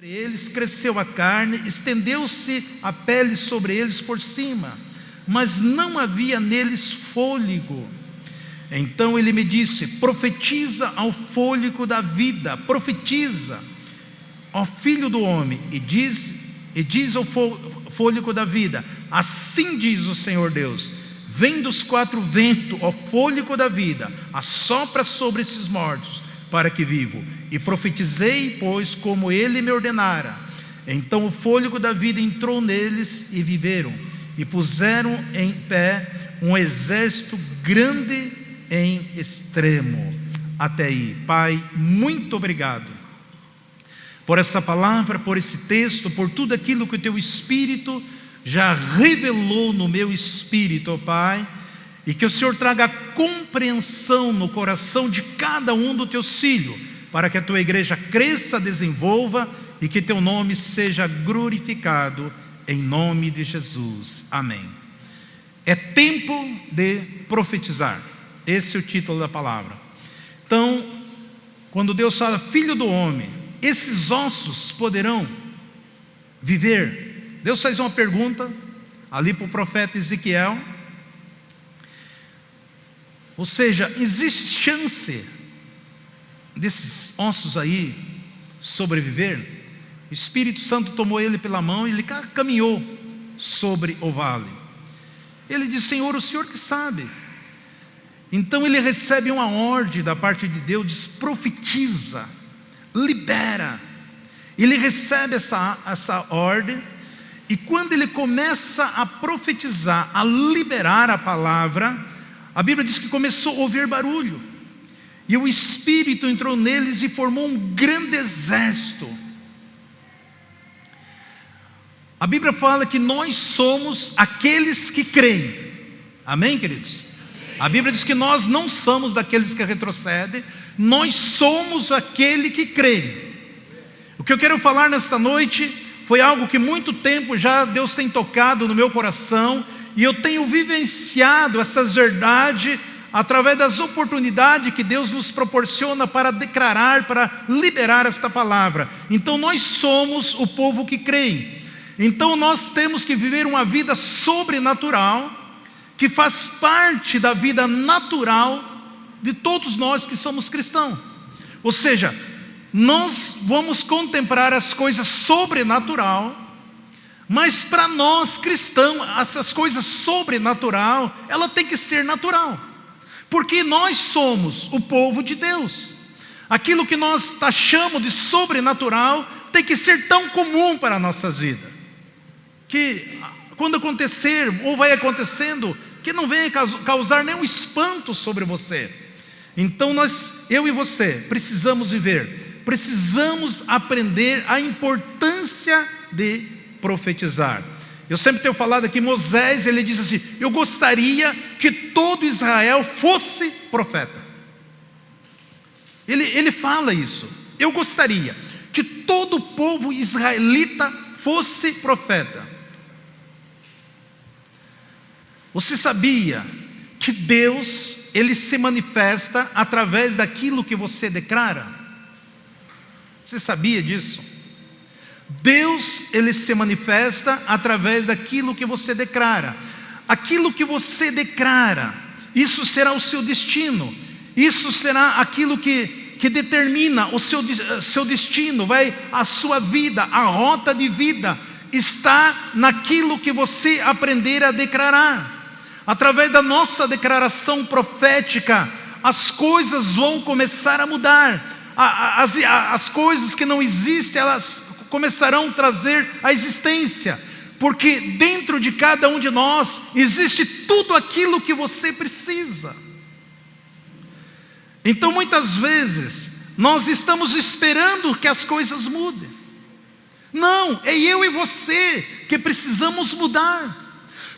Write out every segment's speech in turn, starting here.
Eles cresceu a carne, estendeu-se a pele sobre eles por cima, mas não havia neles fôlego. Então ele me disse: profetiza ao fôlego da vida, profetiza ao filho do homem, e diz ao fôlego da vida: assim diz o Senhor Deus: vem dos quatro ventos, ó fôlego da vida, assopra sobre esses mortos, para que vivam. E profetizei, pois, como ele me ordenara. Então o fôlego da vida entrou neles e viveram, e puseram em pé um exército grande em extremo. Até aí. Pai, muito obrigado por essa palavra, por esse texto, por tudo aquilo que o Teu Espírito já revelou no meu espírito, ó Pai, e que o Senhor traga compreensão no coração de cada um dos Teus filhos, para que a Tua igreja cresça, desenvolva, e que Teu nome seja glorificado, em nome de Jesus, amém. É tempo de profetizar, esse é o título da palavra. Então, quando Deus fala, filho do homem, esses ossos poderão viver? Deus faz uma pergunta ali para o profeta Ezequiel, ou seja, existe chance desses ossos aí sobreviver? O Espírito Santo tomou ele pela mão e ele caminhou sobre o vale. Ele disse: Senhor, o Senhor que sabe. Então ele recebe uma ordem da parte de Deus, diz: profetiza, libera. Ele recebe essa ordem, e quando ele começa a profetizar, a liberar a palavra, a Bíblia diz que começou a ouvir barulho, e o Espírito entrou neles e formou um grande exército. A Bíblia fala que nós somos aqueles que creem. Amém, queridos? A Bíblia diz que nós não somos daqueles que retrocedem, nós somos aquele que crê. O que eu quero falar nesta noite foi algo que muito tempo já Deus tem tocado no meu coração, e eu tenho vivenciado essas verdades através das oportunidades que Deus nos proporciona para declarar, para liberar esta palavra. Então nós somos o povo que crê. Então nós temos que viver uma vida sobrenatural, que faz parte da vida natural de todos nós que somos cristãos. Ou seja, nós vamos contemplar as coisas sobrenatural, mas para nós cristãos, essas coisas sobrenatural, ela tem que ser natural, porque nós somos o povo de Deus. Aquilo que nós taxamos de sobrenatural tem que ser tão comum para as nossas vidas, que quando acontecer, ou vai acontecendo, que não venha causar nenhum espanto sobre você. Então eu e você, precisamos viver, precisamos aprender a importância de profetizar. Eu sempre tenho falado aqui, Moisés, ele diz assim: eu gostaria que todo Israel fosse profeta. Ele fala isso: eu gostaria que todo o povo israelita fosse profeta. Você sabia que Deus, ele se manifesta através daquilo que você declara? Você sabia disso? Deus, ele se manifesta através daquilo que você declara. Aquilo que você declara, isso será o seu destino. Isso será aquilo que determina o seu destino, a sua vida, a rota de vida está naquilo que você aprender a declarar. Através da nossa declaração profética, as coisas vão começar a mudar. As coisas que não existem, elas começarão a trazer a existência, porque dentro de cada um de nós existe tudo aquilo que você precisa. Então muitas vezes nós estamos esperando que as coisas mudem. Não, é eu e você que precisamos mudar.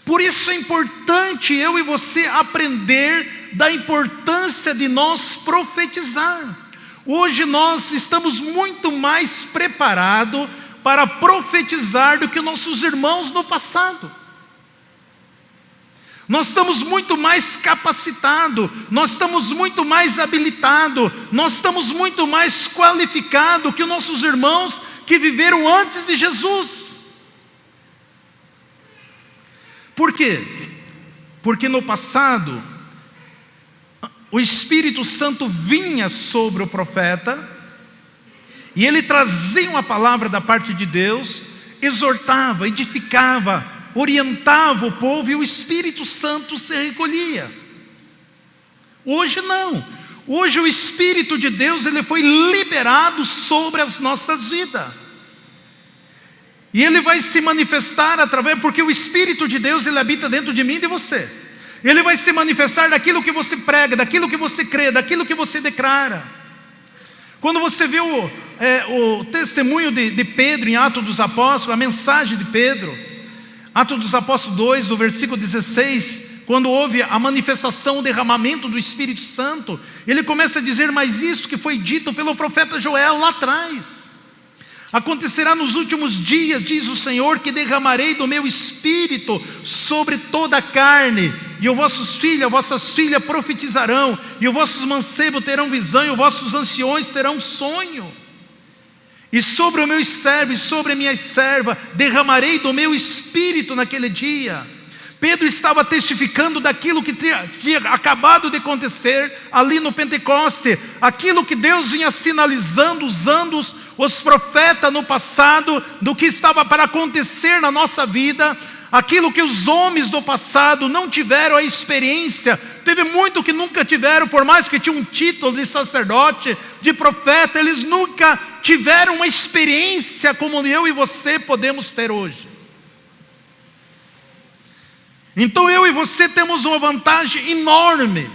Por isso é importante eu e você aprender da importância de nós profetizar. Hoje nós estamos muito mais preparados para profetizar do que nossos irmãos no passado. Nós estamos muito mais capacitados, nós estamos muito mais habilitados, nós estamos muito mais qualificados que nossos irmãos que viveram antes de Jesus. Por quê? Porque no passado, o Espírito Santo vinha sobre o profeta, e ele trazia uma palavra da parte de Deus, exortava, edificava, orientava o povo, e o Espírito Santo se recolhia. Hoje não. Hoje o Espírito de Deus, ele foi liberado sobre as nossas vidas. E ele vai se manifestar através, porque o Espírito de Deus, ele habita dentro de mim e de você. Ele vai se manifestar daquilo que você prega, daquilo que você crê, daquilo que você declara. Quando você vê o testemunho de Pedro em Atos dos Apóstolos, a mensagem de Pedro, Atos dos Apóstolos 2, no versículo 16, quando houve a manifestação, o derramamento do Espírito Santo, ele começa a dizer: mas isso que foi dito pelo profeta Joel lá atrás, acontecerá nos últimos dias, diz o Senhor, que derramarei do meu Espírito sobre toda a carne, e os vossos filhos, as vossas filhas profetizarão, e os vossos mancebos terão visão, e os vossos anciões terão sonho. E sobre os meus servos, e sobre as minhas servas, derramarei do meu Espírito naquele dia. Pedro estava testificando daquilo que tinha acabado de acontecer ali no Pentecoste, aquilo que Deus vinha sinalizando, usando os profetas no passado, do que estava para acontecer na nossa vida, aquilo que os homens do passado não tiveram a experiência. Teve muito que nunca tiveram, por mais que tinham um título de sacerdote, de profeta, eles nunca tiveram uma experiência como eu e você podemos ter hoje. Então eu e você temos uma vantagem enorme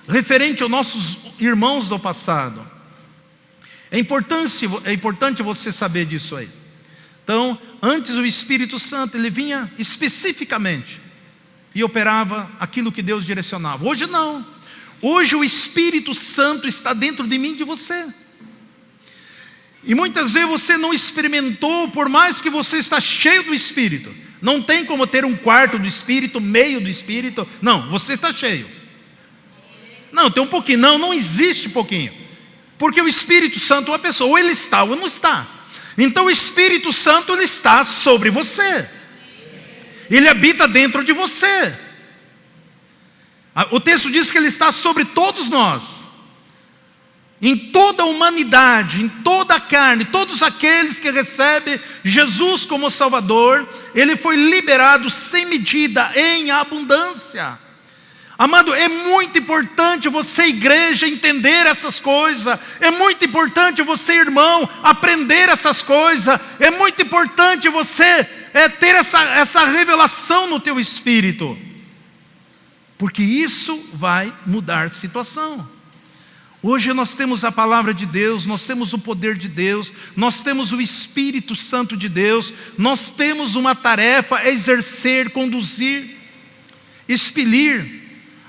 referente aos nossos irmãos do passado. É importante você saber disso aí. Então, antes o Espírito Santo, ele vinha especificamente e operava aquilo que Deus direcionava. Hoje não. Hoje o Espírito Santo está dentro de mim e de você. E muitas vezes você não experimentou, por mais que você está cheio do Espírito. Não tem como ter um quarto do Espírito, meio do Espírito. Não, você está cheio. Não, tem um pouquinho. Não existe pouquinho. Porque o Espírito Santo é uma pessoa, ou ele está ou não está. Então o Espírito Santo, ele está sobre você. Ele habita dentro de você. O texto diz que ele está sobre todos nós. Em toda a humanidade, em toda a carne, todos aqueles que recebem Jesus como Salvador, ele foi liberado sem medida, em abundância. Amado, é muito importante você, igreja, entender essas coisas. É muito importante você, irmão, aprender essas coisas. É muito importante você ter essa revelação no teu espírito, porque isso vai mudar a situação. Hoje nós temos a palavra de Deus, nós temos o poder de Deus, nós temos o Espírito Santo de Deus, nós temos uma tarefa a exercer, conduzir, expelir.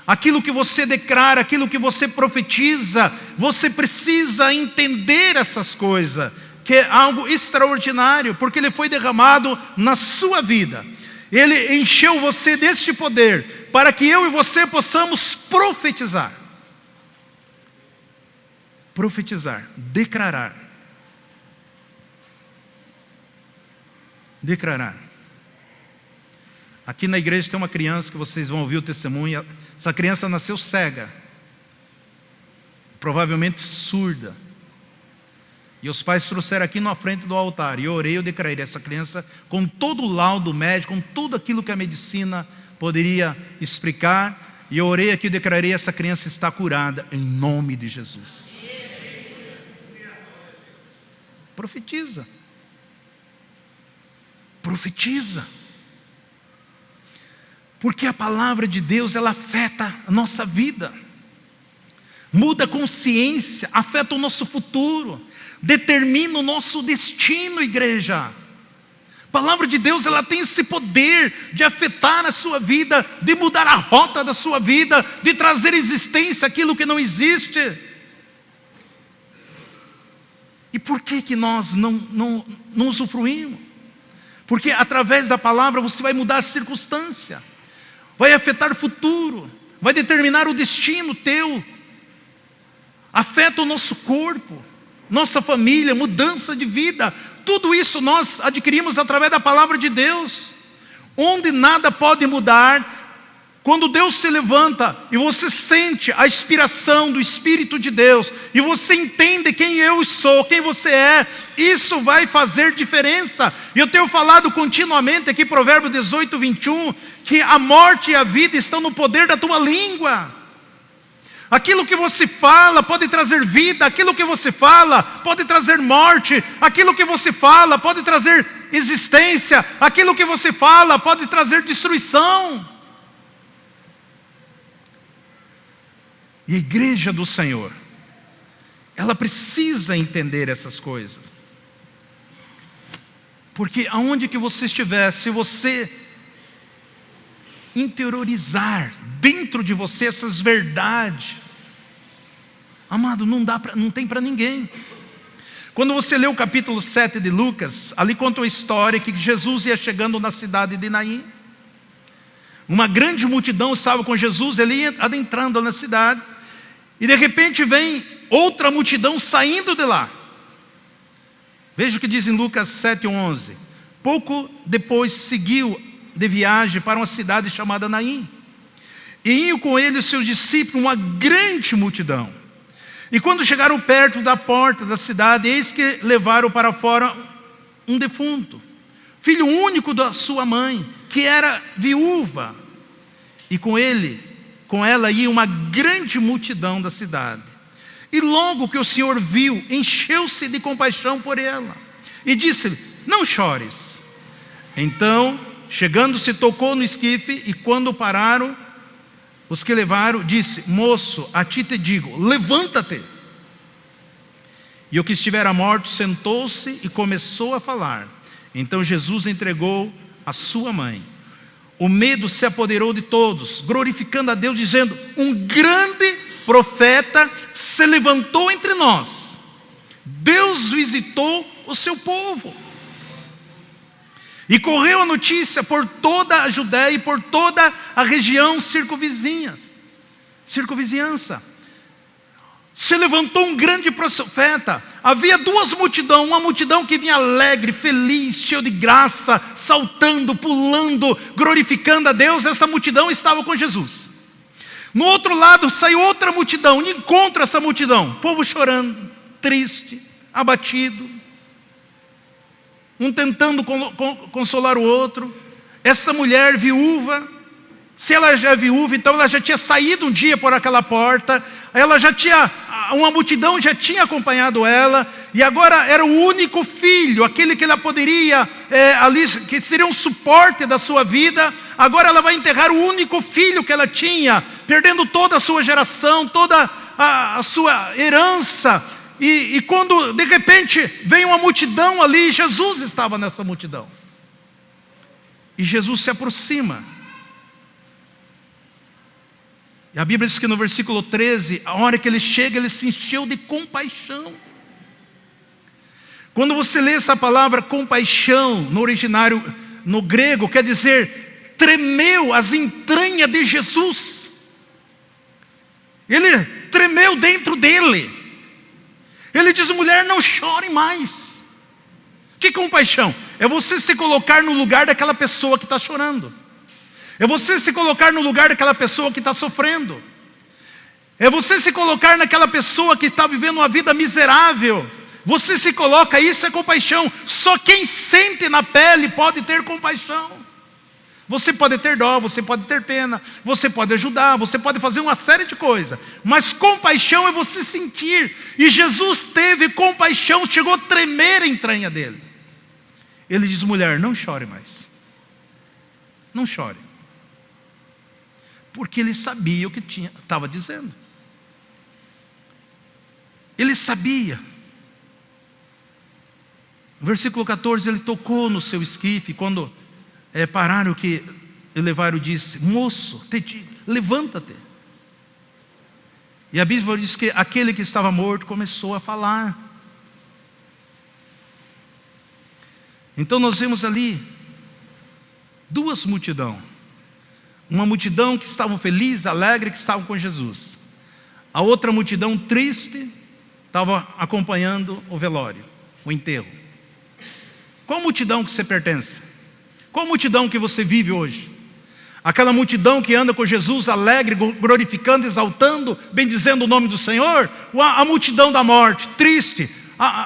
Aquilo que você declara, aquilo que você profetiza, você precisa entender essas coisas, que é algo extraordinário, porque ele foi derramado na sua vida. Ele encheu você deste poder, para que eu e você possamos profetizar. Profetizar, declarar. Declarar. Aqui na igreja tem uma criança que vocês vão ouvir o testemunho. Essa criança nasceu cega, provavelmente surda. E os pais trouxeram aqui na frente do altar. E eu orei, eu declarei essa criança com todo o laudo médico, com tudo aquilo que a medicina poderia explicar. E eu orei aqui, eu declarei: essa criança está curada em nome de Jesus. Profetiza. Profetiza. Porque a palavra de Deus, ela afeta a nossa vida. Muda a consciência, afeta o nosso futuro, determina o nosso destino, igreja. A palavra de Deus, ela tem esse poder de afetar a sua vida, de mudar a rota da sua vida, de trazer existência aquilo que não existe. E por que nós não usufruímos? Porque através da palavra você vai mudar a circunstância, vai afetar o futuro, vai determinar o destino teu, afeta o nosso corpo. nossa família, mudança de vida. Tudo isso nós adquirimos através da palavra de Deus. Onde nada pode mudar, quando Deus se levanta e você sente a inspiração do Espírito de Deus, e você entende quem eu sou, quem você é, isso vai fazer diferença. E eu tenho falado continuamente aqui, Provérbios 18, 21, que a morte e a vida estão no poder da tua língua. Aquilo que você fala pode trazer vida, aquilo que você fala pode trazer morte, aquilo que você fala pode trazer existência, aquilo que você fala pode trazer destruição. E a igreja do Senhor, ela precisa entender essas coisas. Porque aonde que você estiver, se você interiorizar dentro de você essas verdades, amado, não tem para ninguém. Quando você lê o capítulo 7 de Lucas, ali conta a história que Jesus ia chegando na cidade de Naim. Uma grande multidão estava com Jesus, ele ia adentrando na cidade, e de repente vem outra multidão saindo de lá. Veja o que diz em Lucas 7:11. Pouco depois seguiu de viagem para uma cidade chamada Naim, e iam com ele os seus discípulos, uma grande multidão. E quando chegaram perto da porta da cidade, eis que levaram para fora um defunto, filho único da sua mãe, que era viúva, e com ela ia uma grande multidão da cidade. E logo que o Senhor viu, encheu-se de compaixão por ela, e disse-lhe: não chores. Então, chegando-se, tocou no esquife, e quando pararam os que levaram, disse: moço, a ti te digo, levanta-te. E o que estivera morto sentou-se e começou a falar. Então Jesus entregou a sua mãe. O medo se apoderou de todos, glorificando a Deus, dizendo: um grande profeta se levantou entre nós. Deus visitou o seu povo. E correu a notícia por toda a Judéia e por toda a região circunvizinhança. Se levantou um grande profeta. Havia duas multidões, uma multidão que vinha alegre, feliz, cheia de graça, saltando, pulando, glorificando a Deus. Essa multidão estava com Jesus. No outro lado saiu outra multidão, encontra essa multidão, povo chorando, triste, abatido, um tentando consolar o outro. Essa mulher viúva, se ela já é viúva, então ela já tinha saído um dia por aquela porta, uma multidão já tinha acompanhado ela, e agora era o único filho, aquele que ela poderia, que seria um suporte da sua vida. Agora ela vai enterrar o único filho que ela tinha, perdendo toda a sua geração, toda a sua herança. E quando de repente vem uma multidão ali, Jesus estava nessa multidão. E Jesus se aproxima. E a Bíblia diz que no versículo 13, a hora que ele chega, ele se encheu de compaixão. Quando você lê essa palavra compaixão, no originário, no grego, quer dizer, tremeu as entranhas de Jesus. Ele tremeu dentro dele. Ele diz: mulher, não chore mais. Que compaixão? É você se colocar no lugar daquela pessoa que está chorando. É você se colocar no lugar daquela pessoa que está sofrendo. É você se colocar naquela pessoa que está vivendo uma vida miserável. Você se coloca, isso é compaixão. Só quem sente na pele pode ter compaixão. Você pode ter dó, você pode ter pena, você pode ajudar, você pode fazer uma série de coisas. Mas compaixão é você sentir. E Jesus teve compaixão, chegou a tremer a entranha dele. Ele diz: mulher, não chore mais. Não chore. Porque ele sabia o que estava dizendo. Ele sabia. No versículo 14, ele tocou no seu esquife. Quando pararam, que levaram, disse: moço, levanta-te. E a Bíblia diz que aquele que estava morto começou a falar. Então nós vemos ali duas multidões. Uma multidão que estavam feliz, alegre, que estavam com Jesus. A outra multidão triste, estava acompanhando o velório, o enterro. Qual multidão que você pertence? Qual multidão que você vive hoje? Aquela multidão que anda com Jesus alegre, glorificando, exaltando, bendizendo o nome do Senhor? Ou a multidão da morte, triste,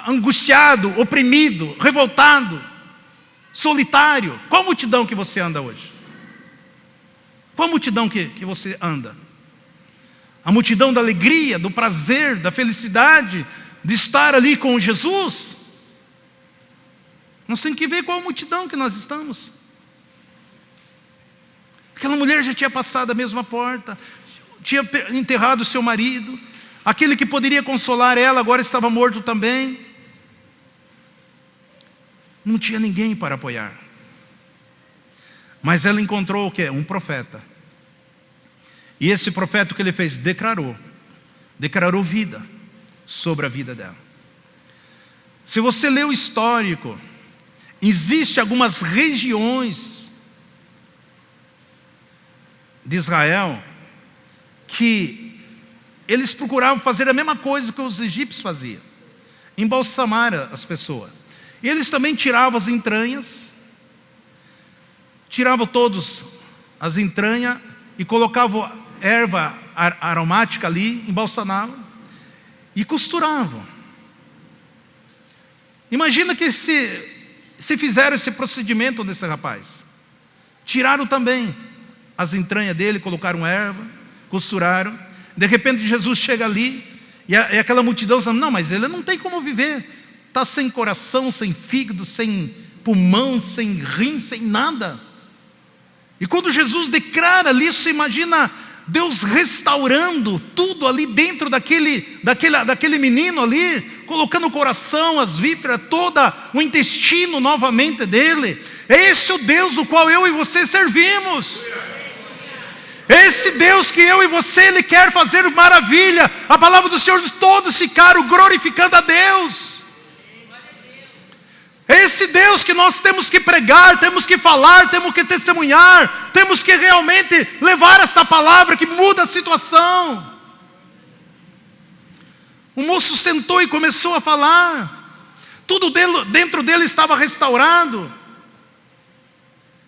angustiado, oprimido, revoltado, solitário? Qual multidão que você anda hoje? Qual multidão que você anda? A multidão da alegria, do prazer, da felicidade, de estar ali com Jesus? Nós temos que ver qual multidão que nós estamos. Aquela mulher já tinha passado a mesma porta, tinha enterrado seu marido, aquele que poderia consolar ela agora estava morto também. Não tinha ninguém para apoiar. Mas ela encontrou o quê? Um profeta. E esse profeta, o que ele fez? Declarou vida sobre a vida dela. Se você lê o histórico, existem algumas regiões de Israel que eles procuravam fazer a mesma coisa que os egípcios faziam: embalsamar as pessoas. E eles também tiravam as entranhas, tiravam todas as entranhas e colocavam erva aromática ali, embalsamavam e costuravam. Imagina que se fizeram esse procedimento nesse rapaz. Tiraram também as entranhas dele, colocaram erva, costuraram. De repente Jesus chega ali e aquela multidão diz: não, mas ele não tem como viver. Está sem coração, sem fígado, sem pulmão, sem rim, sem nada. E quando Jesus declara ali, você imagina Deus restaurando tudo ali dentro daquele menino ali, colocando o coração, as vísceras, todo o intestino novamente dele. É esse o Deus o qual eu e você servimos. Esse Deus que eu e você, Ele quer fazer maravilha. A palavra do Senhor, todos ficaram glorificando a Deus. Esse Deus que nós temos que pregar, temos que falar, temos que testemunhar, temos que realmente levar esta palavra que muda a situação. O moço sentou e começou a falar. Tudo dentro dele estava restaurado.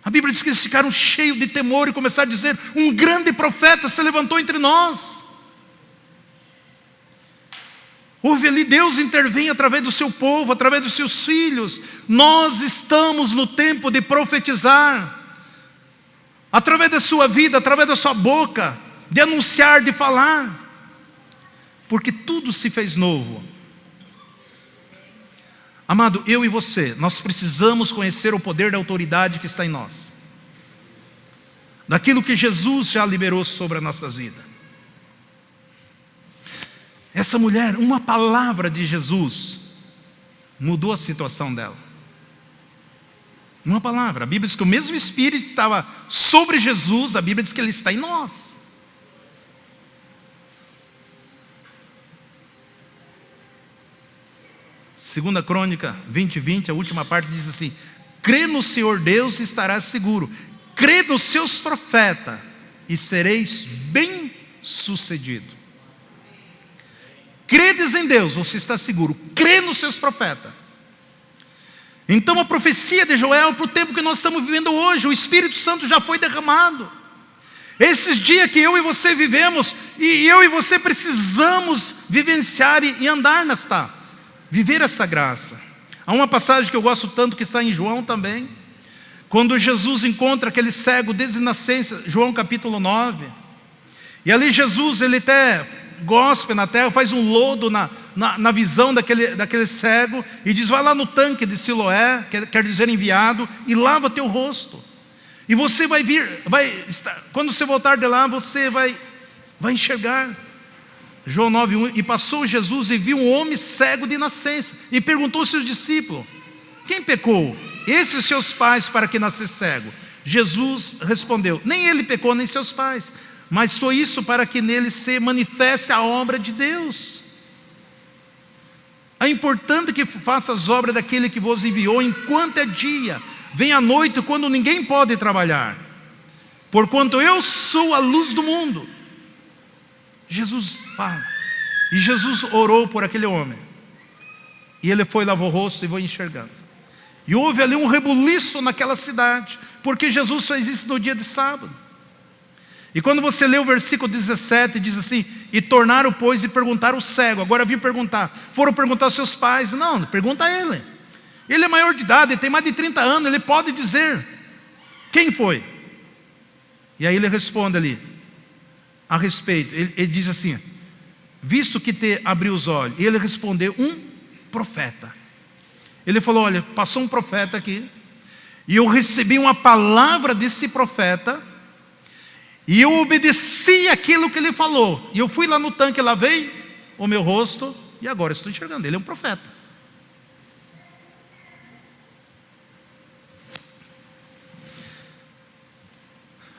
A Bíblia diz que eles ficaram cheios de temor e começaram a dizer: um grande profeta se levantou entre nós. Houve ali, Deus intervém através do seu povo, através dos seus filhos. Nós estamos no tempo de profetizar, através da sua vida, através da sua boca, de anunciar, de falar, porque tudo se fez novo. Amado, eu e você, nós precisamos conhecer o poder da autoridade que está em nós, daquilo que Jesus já liberou sobre as nossas vidas. Essa mulher, uma palavra de Jesus mudou a situação dela. Uma palavra. A Bíblia diz que o mesmo Espírito que estava sobre Jesus, a Bíblia diz que Ele está em nós. Segunda Crônica 20:20, a última parte diz assim: crê no Senhor Deus e estarás seguro. Crê nos seus profetas e sereis bem-sucedido. Credes em Deus, você está seguro. Crê nos seus profetas. Então a profecia de Joel para o tempo que nós estamos vivendo hoje, o Espírito Santo já foi derramado. Esses dias que eu e você vivemos, e eu e você precisamos vivenciar e andar viver essa graça. Há uma passagem que eu gosto tanto que está em João também, quando Jesus encontra aquele cego desde nascença, João capítulo 9. E ali Jesus, ele até gospe na terra, faz um lodo na visão daquele cego e diz: vai lá no tanque de Siloé, quer dizer enviado, e lava teu rosto. E você quando você voltar de lá, você vai enxergar. João 9:1, e passou Jesus e viu um homem cego de nascença, e perguntou aos seus discípulos: quem pecou? Esses seus pais para que nascesse cego? Jesus respondeu: nem ele pecou, nem seus pais, mas foi isso para que nele se manifeste a obra de Deus. É importante que faça as obras daquele que vos enviou enquanto é dia. Vem a noite quando ninguém pode trabalhar. Porquanto eu sou a luz do mundo. Jesus fala. E Jesus orou por aquele homem. E ele foi, lavou o rosto e foi enxergando. E houve ali um rebuliço naquela cidade, porque Jesus fez isso no dia de sábado. E quando você lê o versículo 17, diz assim: e tornaram, pois, e perguntaram o cego. Agora vim perguntar. Foram perguntar aos seus pais. Não, pergunta a ele. Ele é maior de idade, ele tem mais de 30 anos, ele pode dizer quem foi. E aí ele responde ali, a respeito, ele diz assim: visto que te abriu os olhos. E ele respondeu: um profeta. Ele falou: olha, passou um profeta aqui, e eu recebi uma palavra desse profeta, e eu obedeci aquilo que ele falou. E eu fui lá no tanque, lavei o meu rosto, e agora estou enxergando. Ele é um profeta.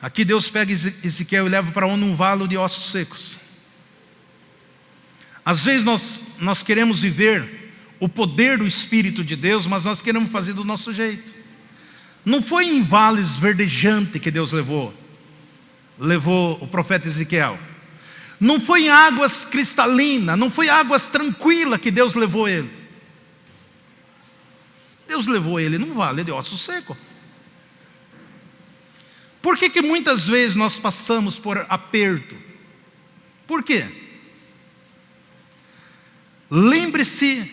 Aqui Deus pega Ezequiel e leva para onde? Um vale de ossos secos. Às vezes nós queremos viver o poder do Espírito de Deus, mas nós queremos fazer do nosso jeito. Não foi em vales verdejantes que Deus levou o profeta Ezequiel. Não foi em águas cristalinas, não foi em águas tranquilas que Deus levou ele. Deus levou ele num vale de ossos secos. Por que muitas vezes nós passamos por aperto? Por quê? Lembre-se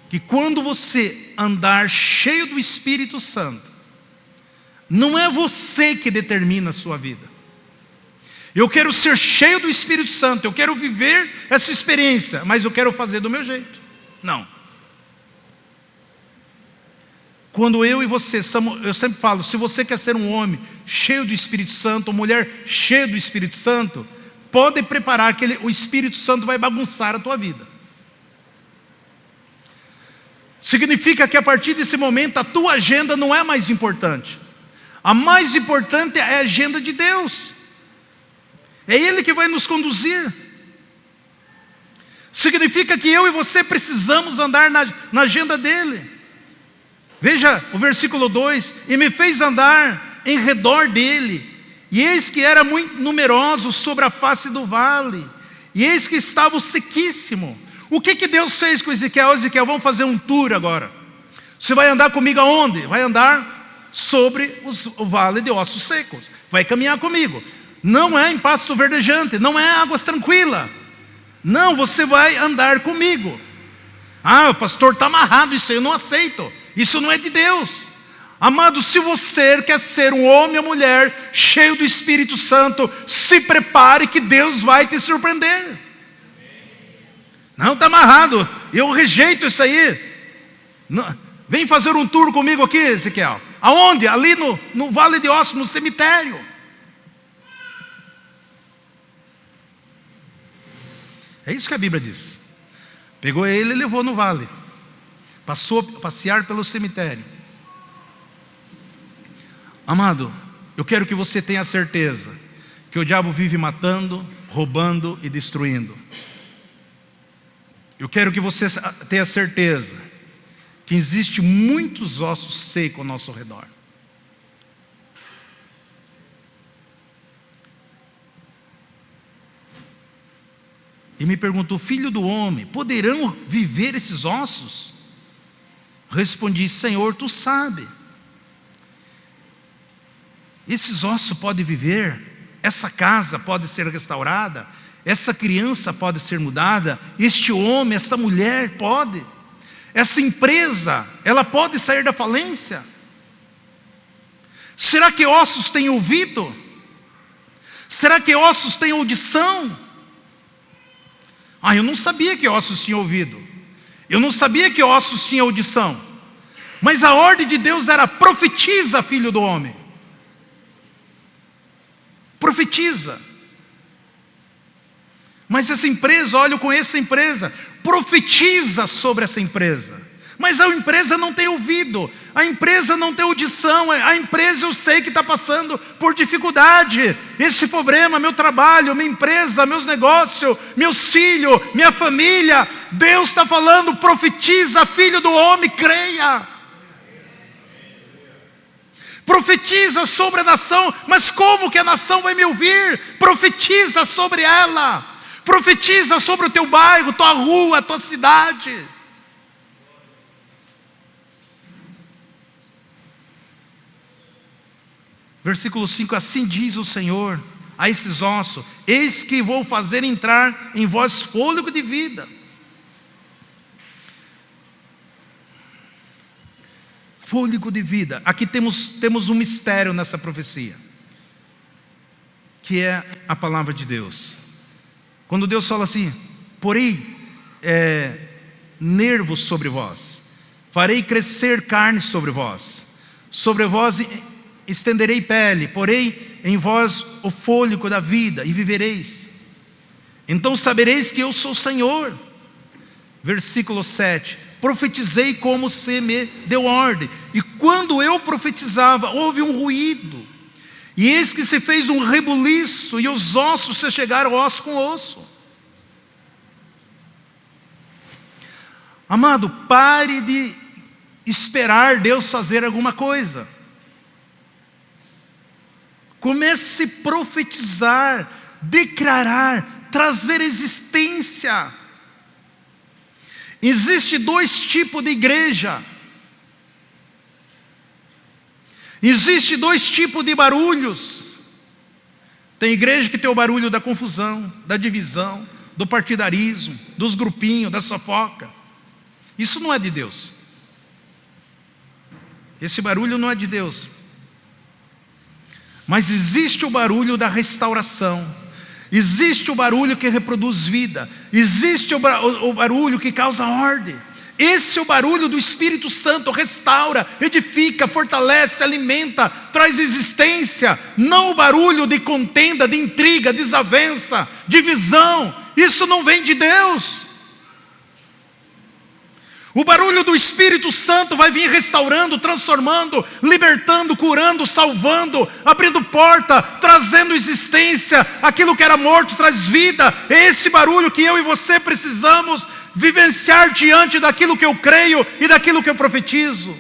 que quando você andar cheio do Espírito Santo, não é você que determina a sua vida. Eu quero ser cheio do Espírito Santo, eu quero viver essa experiência, mas eu quero fazer do meu jeito. Não. Quando eu e você, eu sempre falo, se você quer ser um homem cheio do Espírito Santo, uma mulher cheia do Espírito Santo, pode preparar que o Espírito Santo vai bagunçar a tua vida. Significa que a partir desse momento a tua agenda não é mais importante. A mais importante é a agenda de Deus. É Ele que vai nos conduzir. Significa que eu e você precisamos andar na agenda dEle. Veja o versículo 2: e me fez andar em redor dele, e eis que era muito numeroso sobre a face do vale, e eis que estava sequíssimo. O que Deus fez com Ezequiel? Ezequiel, vamos fazer um tour agora. Você vai andar comigo aonde? Vai andar sobre o vale de ossos secos. Vai caminhar comigo. Não é em pasto verdejante, não é águas tranquilas. Não, você vai andar comigo. Ah, o pastor está amarrado, isso aí eu não aceito. Isso não é de Deus. Amado, se você quer ser um homem ou mulher cheio do Espírito Santo, se prepare que Deus vai te surpreender. Não, está amarrado, eu rejeito isso aí. Não, vem fazer um tour comigo aqui, Ezequiel. Aonde? Ali no Vale de Ossos, no cemitério. É isso que a Bíblia diz. Pegou ele e levou no vale. Passou a passear pelo cemitério. Amado, eu quero que você tenha certeza que o diabo vive matando, roubando e destruindo. Eu quero que você tenha certeza que existe muitos ossos secos ao nosso redor. E me perguntou: filho do homem, poderão viver esses ossos? Respondi: Senhor, tu sabe. Esses ossos podem viver, essa casa pode ser restaurada, essa criança pode ser mudada, este homem, esta mulher pode, essa empresa, ela pode sair da falência. Será que ossos têm ouvido? Será que ossos têm audição? Eu não sabia que ossos tinham ouvido. Eu não sabia que ossos tinham audição. Mas a ordem de Deus era: profetiza, filho do homem. Profetiza. Mas essa empresa, olha, eu conheço essa empresa. Profetiza sobre essa empresa. Mas a empresa não tem ouvido, a empresa não tem audição, a empresa eu sei que está passando por dificuldade. Esse problema, meu trabalho, minha empresa, meus negócios, meus filhos, minha família. Deus está falando: profetiza, filho do homem, creia. Profetiza sobre a nação. Mas como que a nação vai me ouvir? Profetiza sobre ela. Profetiza sobre o teu bairro, tua rua, tua cidade. Versículo 5: assim diz o Senhor a esses ossos: eis que vou fazer entrar em vós fôlego de vida. Fôlego de vida. Aqui temos um mistério nessa profecia, que é a palavra de Deus. Quando Deus fala assim: porei nervos sobre vós, farei crescer carne sobre vós estenderei pele, porei em vós o fôlego da vida e vivereis. Então sabereis que eu sou o Senhor. Versículo 7: profetizei como se me deu ordem, e quando eu profetizava, houve um ruído, e eis que se fez um rebuliço, e os ossos se chegaram osso com osso. Amado, pare de esperar Deus fazer alguma coisa. Comece a profetizar, declarar, trazer existência. Existe dois tipos de igreja. Existe dois tipos de barulhos. Tem igreja que tem o barulho da confusão, da divisão, do partidarismo, dos grupinhos, da fofoca. Isso não é de Deus. Esse barulho não é de Deus. Mas existe o barulho da restauração. Existe o barulho que reproduz vida. Existe o barulho que causa ordem. Esse é o barulho do Espírito Santo. Restaura, edifica, fortalece, alimenta, traz existência. Não o barulho de contenda, de intriga, desavença, divisão. Isso não vem de Deus. O barulho do Espírito Santo vai vir restaurando, transformando, libertando, curando, salvando, abrindo porta, trazendo existência. Aquilo que era morto traz vida. É esse barulho que eu e você precisamos vivenciar diante daquilo que eu creio e daquilo que eu profetizo.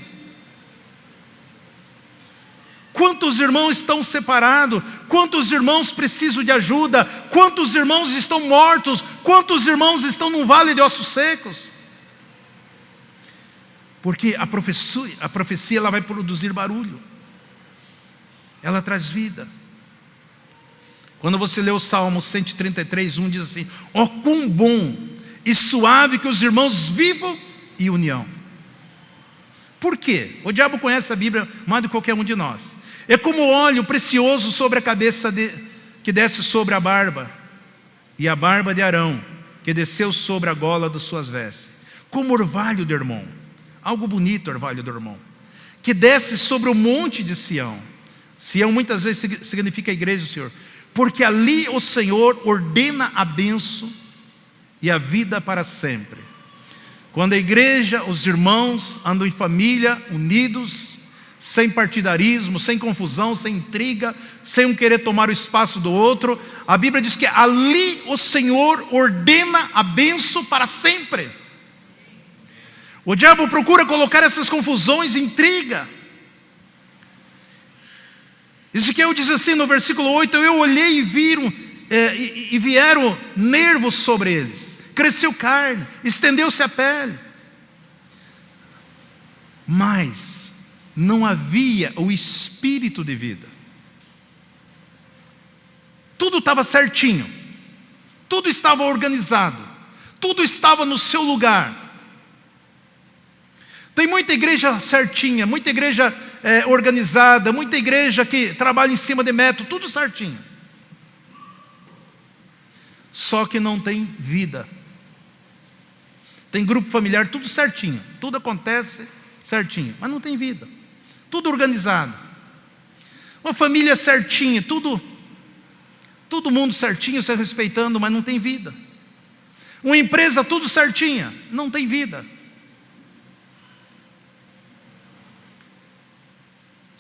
Quantos irmãos estão separados? Quantos irmãos precisam de ajuda? Quantos irmãos estão mortos? Quantos irmãos estão num vale de ossos secos? Porque a profecia ela vai produzir barulho. Ela traz vida. Quando você lê o Salmo 133, 1 diz assim: ó, quão bom e suave que os irmãos vivam em união. Por quê? O diabo conhece a Bíblia mais do que qualquer um de nós. É como óleo precioso sobre a cabeça que desce sobre a barba, e a barba de Arão, que desceu sobre a gola das suas vestes. Como orvalho de Hermon. Algo bonito, orvalho do irmão, que desce sobre o monte de Sião. Sião muitas vezes significa a igreja do Senhor. Porque ali o Senhor ordena a bênção e a vida para sempre. Quando a igreja, os irmãos andam em família, unidos, sem partidarismo, sem confusão, sem intriga, sem um querer tomar o espaço do outro, a Bíblia diz que ali o Senhor ordena a bênção para sempre. O diabo procura colocar essas confusões, intriga. Ezequiel diz assim no versículo 8: eu olhei e vieram nervos sobre eles, cresceu carne, estendeu-se a pele, mas não havia o espírito de vida. Tudo estava certinho, tudo estava organizado, tudo estava no seu lugar. Tem muita igreja certinha, muita igreja organizada, muita igreja que trabalha em cima de método, tudo certinho. Só que não tem vida. Tem grupo familiar, tudo certinho, tudo acontece certinho, mas não tem vida. Tudo organizado. Uma família certinha, todo mundo certinho, se respeitando, mas não tem vida. Uma empresa tudo certinha, não tem vida.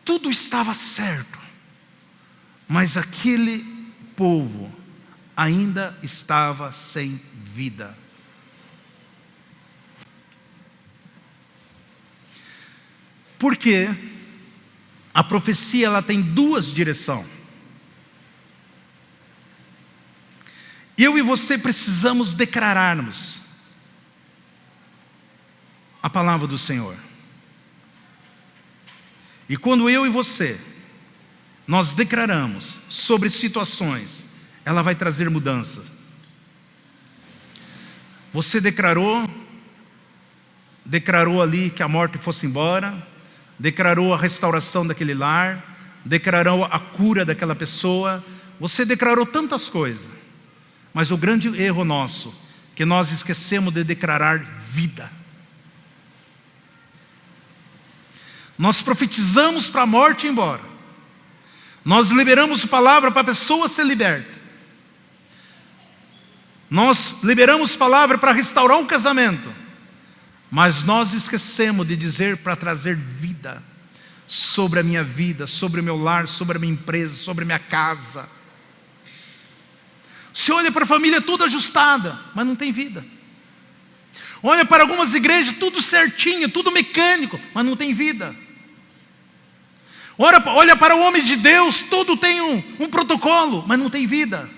Tudo estava certo, mas aquele povo ainda estava sem vida. Porque a profecia ela tem duas direções. Eu e você precisamos declararmos a palavra do Senhor. E quando eu e você, nós declaramos sobre situações, ela vai trazer mudanças. Você declarou ali que a morte fosse embora, declarou a restauração daquele lar, declarou a cura daquela pessoa, você declarou tantas coisas, mas o grande erro nosso, que nós esquecemos de declarar vida. Nós profetizamos para a morte ir embora, nós liberamos palavra para a pessoa ser liberta, nós liberamos palavra para restaurar um casamento, mas nós esquecemos de dizer para trazer vida sobre a minha vida, sobre o meu lar, sobre a minha empresa, sobre a minha casa. Você olha para a família tudo ajustada, mas não tem vida. Olha para algumas igrejas tudo certinho, tudo mecânico, mas não tem vida. Olha para o homem de Deus, tudo tem um protocolo, mas não tem vida.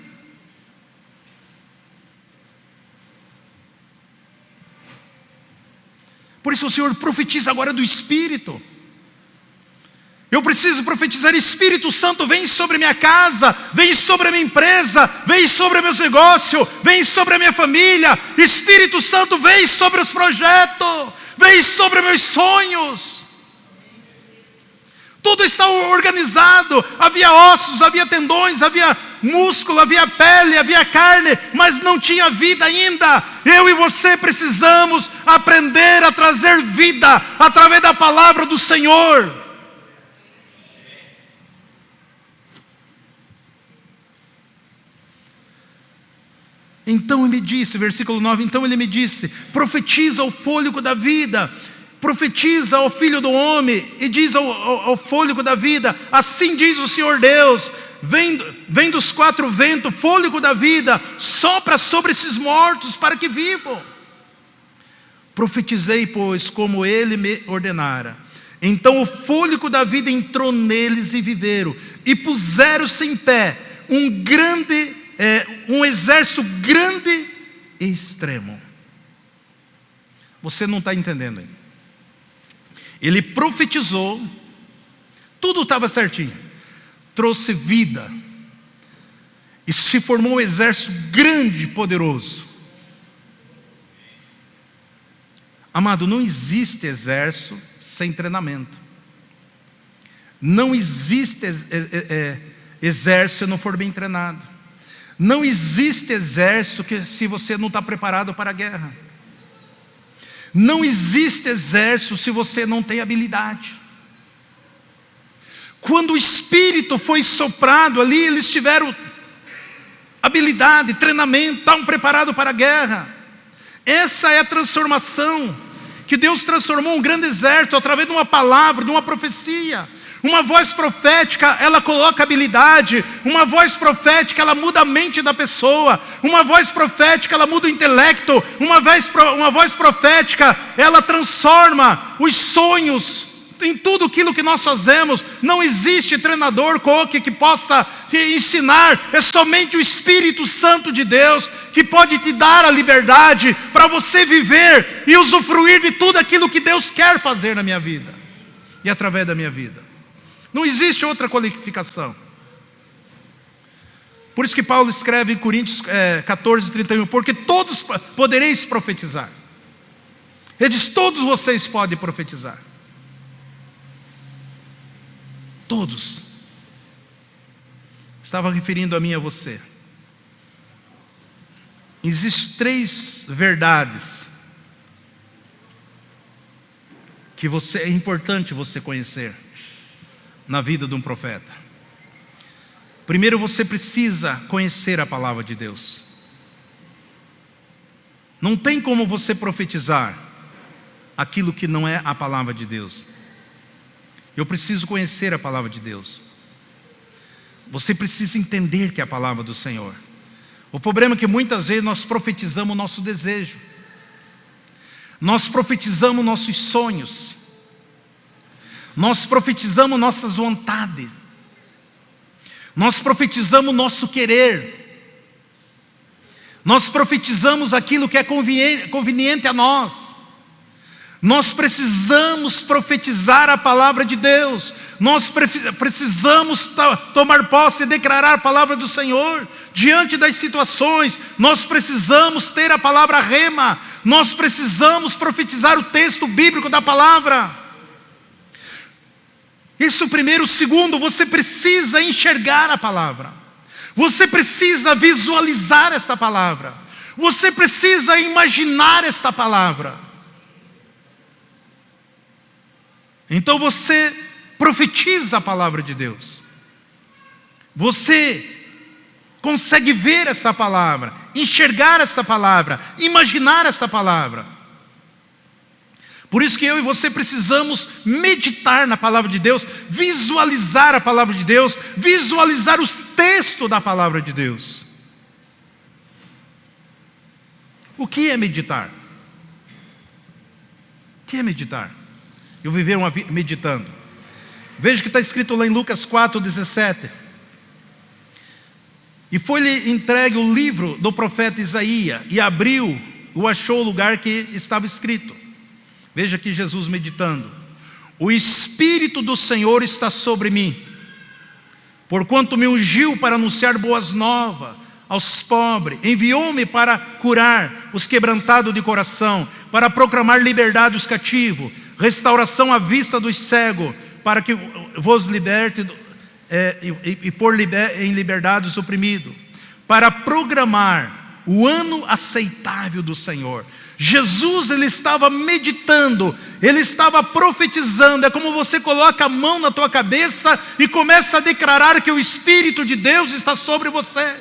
Por isso o Senhor profetiza agora do Espírito. Eu preciso profetizar: Espírito Santo, vem sobre a minha casa, vem sobre a minha empresa, vem sobre meus negócios, vem sobre a minha família. Espírito Santo, vem sobre os projetos, vem sobre meus sonhos. Tudo está organizado, havia ossos, havia tendões, havia músculo, havia pele, havia carne, mas não tinha vida ainda. Eu e você precisamos aprender a trazer vida através da palavra do Senhor. Então ele me disse, versículo 9, então ele me disse: profetiza ao fôlego da vida, profetiza ao filho do homem, e diz ao fôlego da vida: assim diz o Senhor Deus, vem dos quatro ventos, fôlego da vida, sopra sobre esses mortos para que vivam. Profetizei, pois, como ele me ordenara. Então o fôlego da vida entrou neles e viveram, e puseram-se em pé um exército grande e extremo. Você não está entendendo ainda. Ele profetizou, tudo estava certinho, trouxe vida, e se formou um exército grande e poderoso. Amado, não existe exército sem treinamento. Não existe exército se não for bem treinado. Não existe exército se você não está preparado para a guerra. Não existe exército se você não tem habilidade. Quando o Espírito foi soprado ali, eles tiveram habilidade, treinamento, estavam preparados para a guerra. Essa é a transformação, que Deus transformou um grande exército através de uma palavra, de uma profecia. Uma voz profética, ela coloca habilidade. Uma voz profética, ela muda a mente da pessoa. Uma voz profética, ela muda o intelecto. Uma voz profética, ela transforma os sonhos em tudo aquilo que nós fazemos. Não existe treinador, coach, que possa te ensinar. É somente o Espírito Santo de Deus que pode te dar a liberdade para você viver e usufruir de tudo aquilo que Deus quer fazer na minha vida e através da minha vida. Não existe outra qualificação. Por isso que Paulo escreve em Coríntios 14:31, porque todos podereis profetizar. Ele diz: todos vocês podem profetizar. Todos. Estava referindo a mim e a você. Existem 3 verdades que é importante você conhecer na vida de um profeta. Primeiro, você precisa conhecer a palavra de Deus. Não tem como você profetizar aquilo que não é a palavra de Deus. Eu preciso conhecer a palavra de Deus. Você precisa entender que é a palavra do Senhor. O problema é que muitas vezes nós profetizamos o nosso desejo, nós profetizamos nossos sonhos, nós profetizamos nossas vontades, nós profetizamos nosso querer. Nós profetizamos aquilo que é conveniente a nós. Nós precisamos profetizar a palavra de Deus. Nós precisamos tomar posse e declarar a palavra do Senhor diante das situações. Nós precisamos ter a palavra rema. Nós precisamos profetizar o texto bíblico da palavra. Isso primeiro. Segundo, você precisa enxergar a palavra. Você precisa visualizar esta palavra. Você precisa imaginar esta palavra. Então você profetiza a palavra de Deus. Você consegue ver essa palavra, enxergar essa palavra, imaginar essa palavra. Por isso que eu e você precisamos meditar na palavra de Deus, visualizar a palavra de Deus, visualizar os textos da palavra de Deus. O que é meditar? O que é meditar? Eu viver uma vida meditando. Veja que está escrito lá em Lucas 4:17. E foi-lhe entregue o livro do profeta Isaías, e abriu, o achou o lugar que estava escrito. Veja aqui Jesus meditando. O Espírito do Senhor está sobre mim, porquanto me ungiu para anunciar boas novas aos pobres, enviou-me para curar os quebrantados de coração, para proclamar liberdade aos cativos, restauração à vista dos cegos, para que vos liberte e pôr em liberdade os oprimidos, para programar o ano aceitável do Senhor. Jesus, ele estava meditando, ele estava profetizando. É como você coloca a mão na tua cabeça e começa a declarar que o Espírito de Deus está sobre você,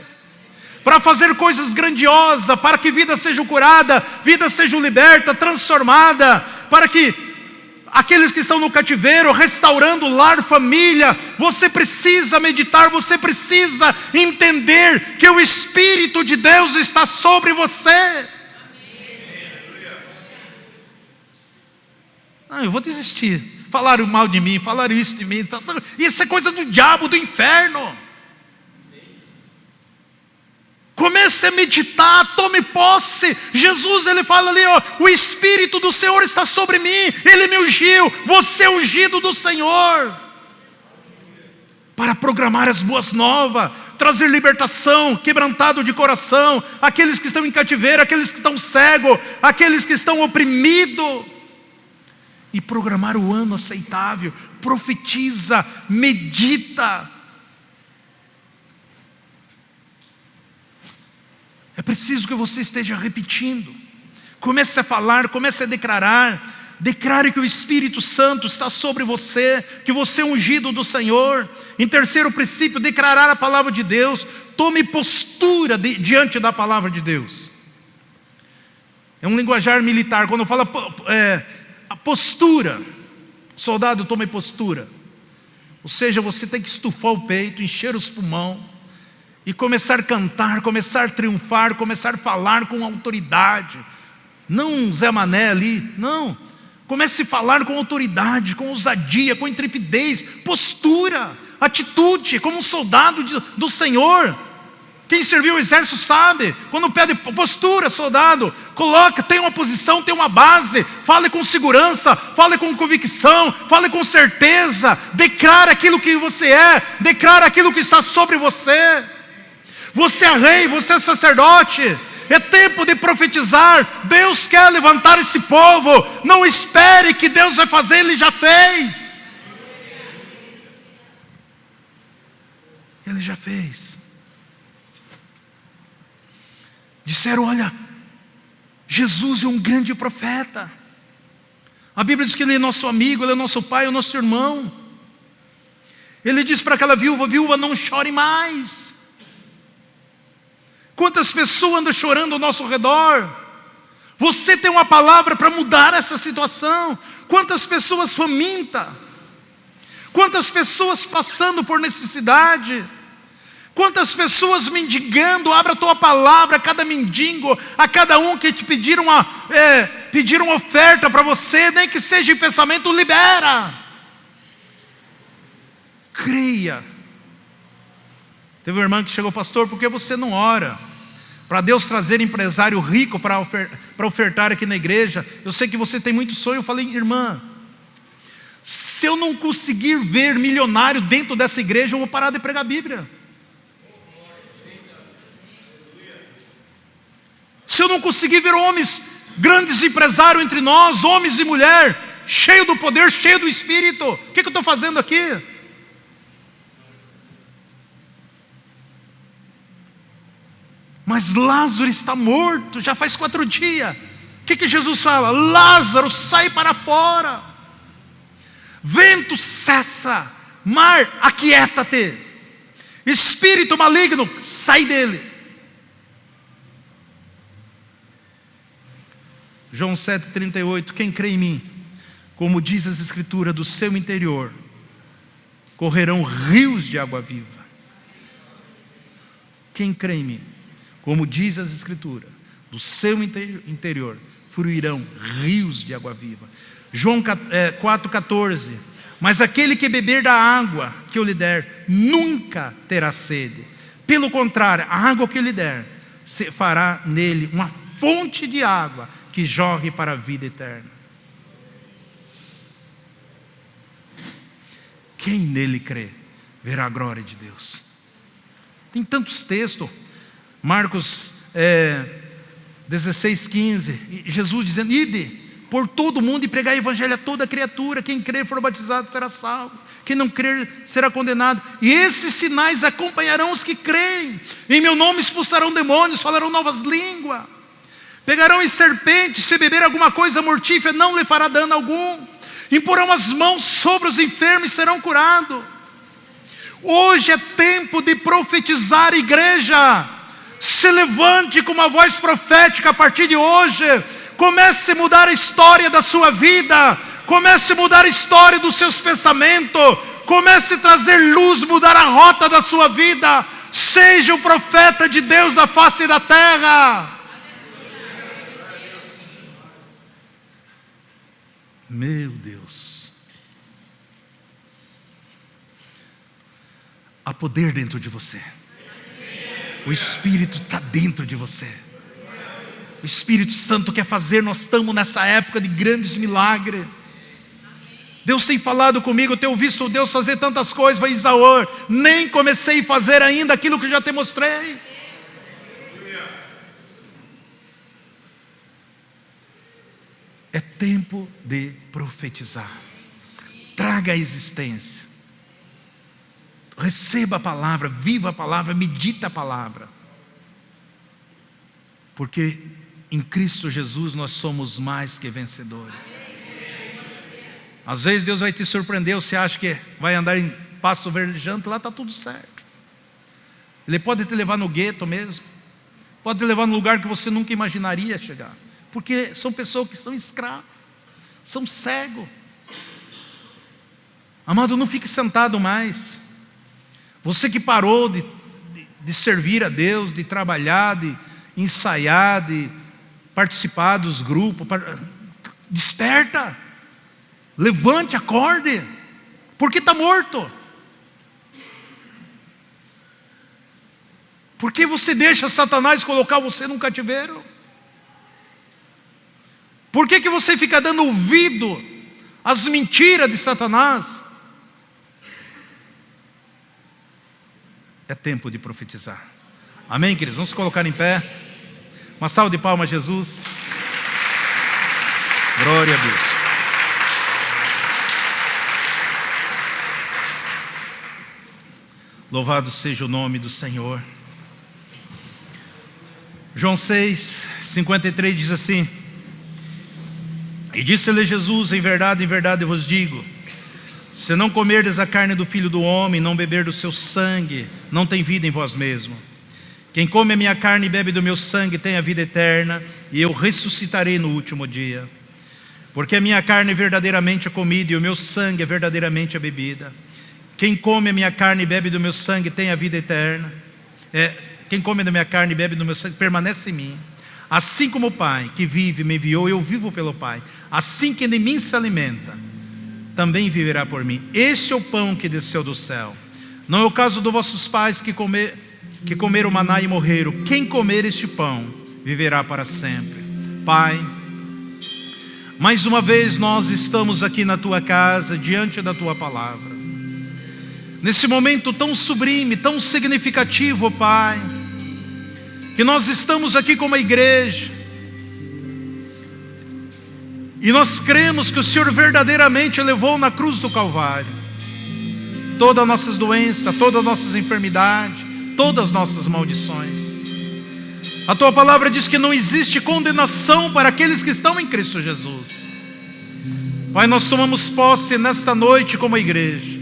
para fazer coisas grandiosas, para que vida seja curada, vida seja liberta, transformada, para que aqueles que estão no cativeiro, restaurando o lar, família. Você precisa meditar, você precisa entender que o Espírito de Deus está sobre você. Não, eu vou desistir. Falaram mal de mim, falaram isso de mim. Isso é coisa do diabo, do inferno. Comece a meditar, tome posse. Jesus, ele fala ali, ó, o Espírito do Senhor está sobre mim, ele me ungiu. Você é ungido do Senhor para programar as boas novas, trazer libertação, quebrantado de coração, aqueles que estão em cativeiro, aqueles que estão cegos, aqueles que estão oprimidos, e programar o ano aceitável. Profetiza, medita. É preciso que você esteja repetindo. Comece a falar, comece a declarar. Declare que o Espírito Santo está sobre você, que você é ungido do Senhor. Em terceiro princípio, declarar a palavra de Deus. Tome postura diante da palavra de Deus. É um linguajar militar. Quando fala a postura, soldado, tome postura. Ou seja, você tem que estufar o peito, encher os pulmões e começar a cantar, começar a triunfar, começar a falar com autoridade. Não um Zé Mané ali, não. Comece a falar com autoridade, com ousadia, com intrepidez, postura, atitude, como um soldado do Senhor. Quem serviu o exército sabe, quando pede postura, soldado, coloca, tem uma posição, tem uma base, fale com segurança, fale com convicção, fale com certeza, declara aquilo que você é, declara aquilo que está sobre você. Você é rei, você é sacerdote. É tempo de profetizar. Deus quer levantar esse povo. Não espere que Deus vai fazer, Ele já fez. Ele já fez. Disseram, olha, Jesus é um grande profeta. A Bíblia diz que Ele é nosso amigo, Ele é nosso pai, é nosso irmão. Ele diz para aquela viúva, não chore mais. Quantas pessoas andam chorando ao nosso redor? Você tem uma palavra para mudar essa situação. Quantas pessoas famintas? Quantas pessoas passando por necessidade? Quantas pessoas mendigando? Abra a tua palavra a cada mendigo, a cada um que te pediram uma oferta para você, nem que seja em pensamento, libera. Creia. Teve uma irmã que chegou, pastor, por que você não ora? para Deus trazer empresário rico para ofertar aqui na igreja. Eu sei que você tem muito sonho. Eu falei, irmã, se eu não conseguir ver milionário dentro dessa igreja, eu vou parar de pregar a Bíblia. Se eu não conseguir ver homens, grandes empresários entre nós, homens e mulheres, cheio do poder, cheio do Espírito, o que eu estou fazendo aqui? Mas Lázaro está morto, já faz 4 dias. O que Jesus fala? Lázaro, sai para fora. Vento, cessa. Mar, aquieta-te. Espírito maligno, sai dele. João 7,38, quem crê em mim, como diz as Escrituras, do seu interior correrão rios de água viva. Quem crê em mim, como diz as Escrituras, do seu interior fluirão rios de água viva. João 4,14, mas aquele que beber da água que eu lhe der, nunca terá sede. Pelo contrário, a água que eu lhe der, fará nele uma fonte de água que jorre para a vida eterna. Quem nele crê, verá a glória de Deus. Tem tantos textos. Marcos 16,15, Jesus dizendo, ide por todo mundo e pregai o evangelho a toda criatura. Quem crer e for batizado será salvo, quem não crer será condenado. E esses sinais acompanharão os que creem. Em meu nome expulsarão demônios, falarão novas línguas, pegarão em serpentes, se beber alguma coisa mortífera não lhe fará dano algum, imporão as mãos sobre os enfermos e serão curados. Hoje é tempo de profetizar, igreja. Se levante com uma voz profética a partir de hoje. Comece a mudar a história da sua vida. Comece a mudar a história dos seus pensamentos. Comece a trazer luz, mudar a rota da sua vida. Seja o profeta de Deus na face da terra. Meu Deus. Há poder dentro de você. O Espírito está dentro de você. O Espírito Santo quer fazer. Nós estamos nessa época de grandes milagres. Deus tem falado comigo. Eu tenho visto Deus fazer tantas coisas. Vai, Isaú, nem comecei a fazer ainda aquilo que eu já te mostrei. É tempo de profetizar. Traga a existência. Receba a palavra, viva a palavra, medita a palavra. Porque em Cristo Jesus nós somos mais que vencedores. Às vezes Deus vai te surpreender. Você acha que vai andar em passo verdejante, lá está tudo certo. Ele pode te levar no gueto mesmo. Pode te levar no lugar que você nunca imaginaria chegar. Porque são pessoas que são escravos, são cegos. Amado, não fique sentado mais. Você que parou de servir a Deus, de trabalhar, de ensaiar, de participar dos grupos, desperta, levante, acorde, porque está morto. Por que você deixa Satanás colocar você num cativeiro? Por que você fica dando ouvido às mentiras de Satanás? É tempo de profetizar. Amém, queridos? Vamos colocar em pé. Uma salva de palmas a Jesus. Glória a Deus. Louvado seja o nome do Senhor. João 6:53 diz assim: e disse-lhe Jesus, em verdade eu vos digo, se não comerdes a carne do Filho do Homem, não beber do seu sangue, não tem vida em vós mesmo. Quem come a minha carne e bebe do meu sangue tem a vida eterna, e eu ressuscitarei no último dia. Porque a minha carne é verdadeiramente a comida, e o meu sangue é verdadeiramente a bebida. Quem come a minha carne e bebe do meu sangue tem a vida eterna. Quem come da minha carne e bebe do meu sangue permanece em mim. Assim como o Pai que vive me enviou, eu vivo pelo Pai. Assim que de mim se alimenta, também viverá por mim. Este é o pão que desceu do céu. Não é o caso dos vossos pais que que comeram o maná e morreram. Quem comer este pão viverá para sempre. Pai, mais uma vez nós estamos aqui na tua casa, diante da tua palavra. Nesse momento tão sublime, tão significativo, Pai, que nós estamos aqui como a igreja, e nós cremos que o Senhor verdadeiramente levou na cruz do Calvário todas as nossas doenças, todas as nossas enfermidades, todas as nossas maldições. A tua palavra diz que não existe condenação para aqueles que estão em Cristo Jesus. Pai, nós tomamos posse nesta noite como igreja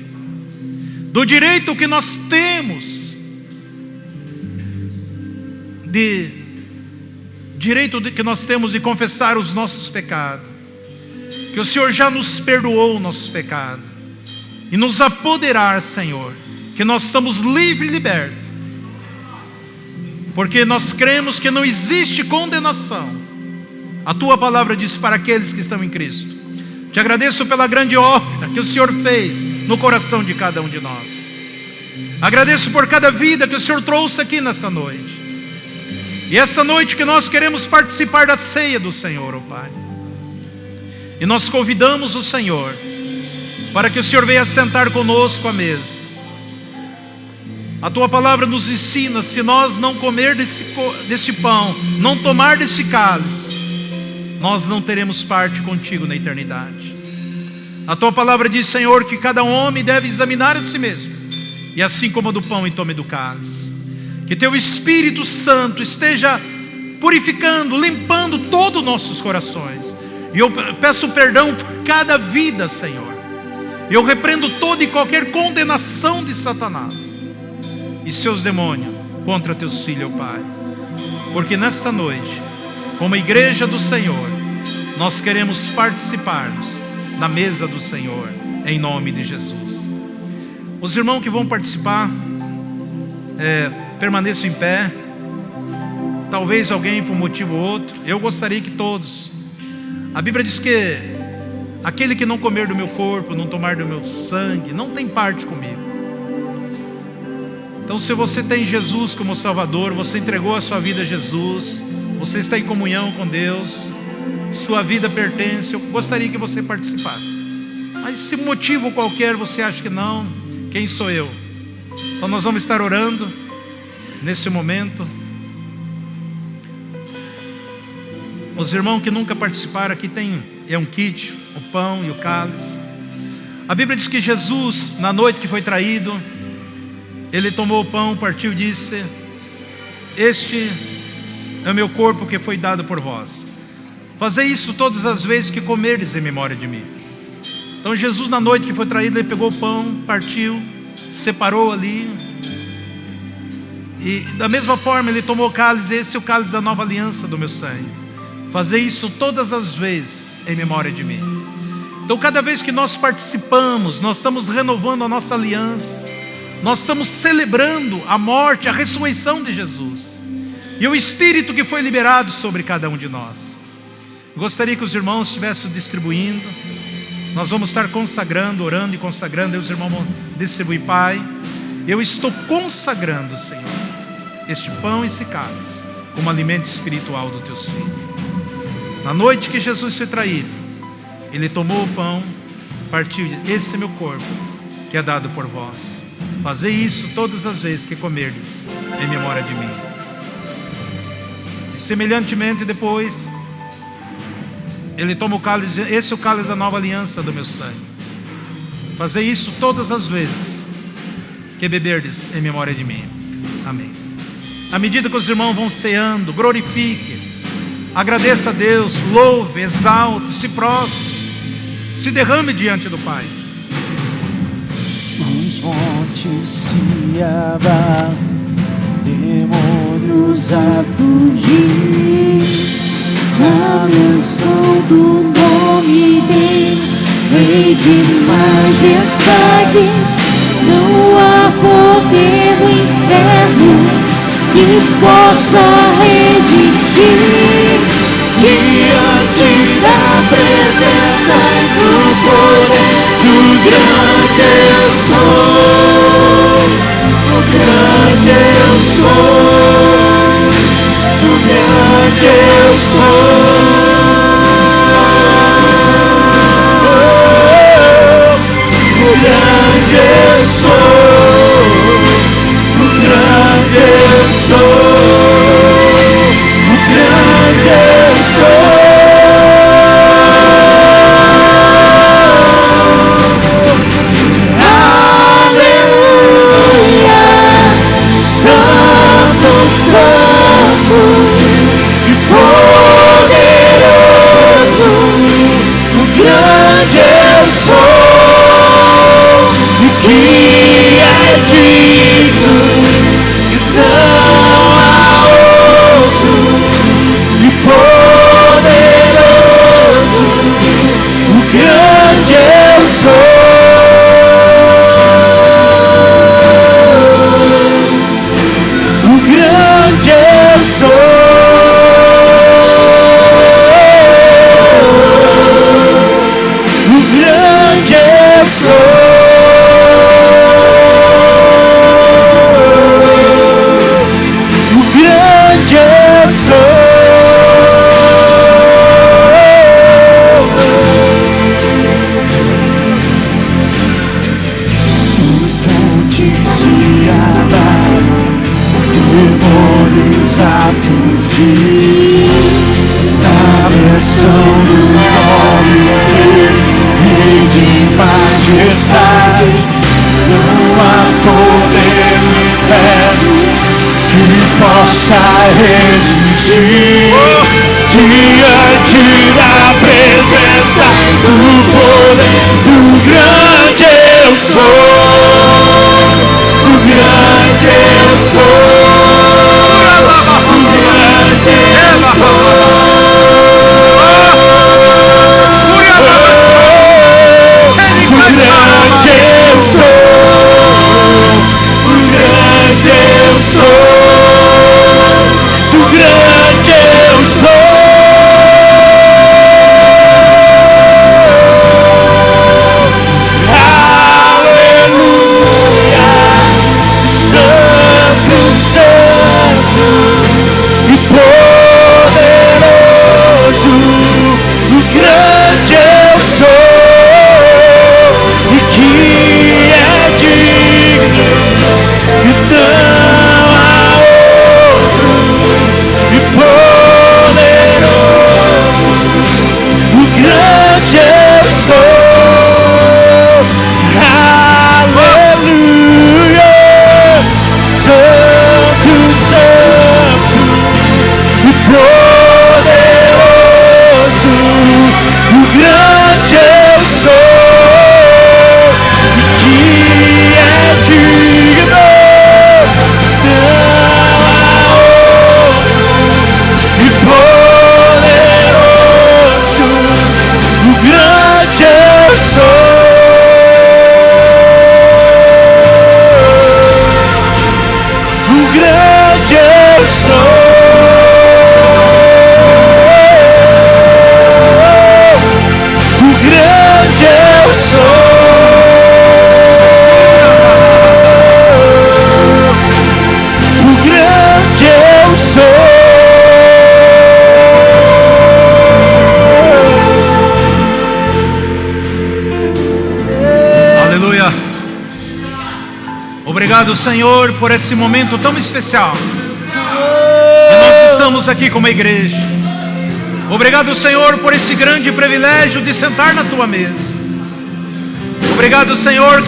do direito que nós temos de confessar os nossos pecados, que o Senhor já nos perdoou os nossos pecados, e nos apoderar, Senhor, que nós estamos livres e libertos, porque nós cremos que não existe condenação. A tua palavra diz para aqueles que estão em Cristo. Te agradeço pela grande obra que o Senhor fez no coração de cada um de nós. Agradeço por cada vida que o Senhor trouxe aqui nessa noite. E essa noite que nós queremos participar da ceia do Senhor, ó Pai. E nós convidamos o Senhor para que o Senhor venha sentar conosco à mesa. A tua palavra nos ensina: se nós não comer desse pão, não tomar desse cálice, nós não teremos parte contigo na eternidade. A tua palavra diz, Senhor, que cada homem deve examinar a si mesmo, e assim como do pão e tome do cálice. Que teu Espírito Santo esteja purificando, limpando todos os nossos corações. E eu peço perdão por cada vida, Senhor. Eu repreendo toda e qualquer condenação de Satanás e seus demônios contra teus filhos, ó Pai. Porque nesta noite, como igreja do Senhor, nós queremos participarmos da mesa do Senhor, em nome de Jesus. Os irmãos que vão participar, permaneçam em pé. Talvez alguém por um motivo ou outro. Eu gostaria que todos. A Bíblia diz que aquele que não comer do meu corpo, não tomar do meu sangue, não tem parte comigo. Então, se você tem Jesus como Salvador, você entregou a sua vida a Jesus, você está em comunhão com Deus, sua vida pertence, eu gostaria que você participasse. Mas se motivo qualquer você acha que não, quem sou eu? Então nós vamos estar orando nesse momento. Os irmãos que nunca participaram, aqui tem um kit, o pão e o cálice. A Bíblia diz que Jesus, na noite que foi traído, ele tomou o pão, partiu e disse: este é o meu corpo que foi dado por vós. Fazei isso todas as vezes que comerdes em memória de mim. Então Jesus, na noite que foi traído, ele pegou o pão, partiu, separou ali, e da mesma forma ele tomou o cálice. Esse é o cálice da nova aliança do meu sangue. Fazei isso todas as vezes em memória de mim. Então cada vez que nós participamos, nós estamos renovando a nossa aliança, nós estamos celebrando a morte, a ressurreição de Jesus e o Espírito que foi liberado sobre cada um de nós. Eu gostaria que os irmãos estivessem distribuindo. Nós vamos estar consagrando, orando e consagrando. E os irmãos vão distribuir. Pai, eu estou consagrando, Senhor, este pão e esse cálice como alimento espiritual dos teus filhos. Na noite que Jesus foi traído, ele tomou o pão, partiu, esse é meu corpo que é dado por vós. Fazei isso todas as vezes que comerdes em memória de mim. E semelhantemente depois, ele toma o cálice, esse é o cálice da nova aliança do meu sangue. Fazei isso todas as vezes que beberdes em memória de mim. Amém. À medida que os irmãos vão ceando, glorifique, agradeça a Deus, louve, exalte, se prostre, se derrame diante do Pai. Os montes se abalam, demônios a fugir, a menção do nome dele, Rei de majestade. Não há poder no inferno que possa resistir diante da presença e do poder do grande eu sou, o grande eu sou. grande eu sou. O grande eu sou. O grande eu sou. O grande eu sou. Santo e poderoso, o grande eu sou, e que é digno, e não há outro, e poderoso, o grande eu sou. A fugir na menção do nome dele, Rei de majestade. Não há poder no inferno que possa resistir diante da presença do poder do grande eu sou. O grande eu sou. Obrigado, Senhor, por esse momento tão especial. E nós estamos aqui como igreja. Obrigado, Senhor, por esse grande privilégio de sentar na Tua mesa. Obrigado, Senhor,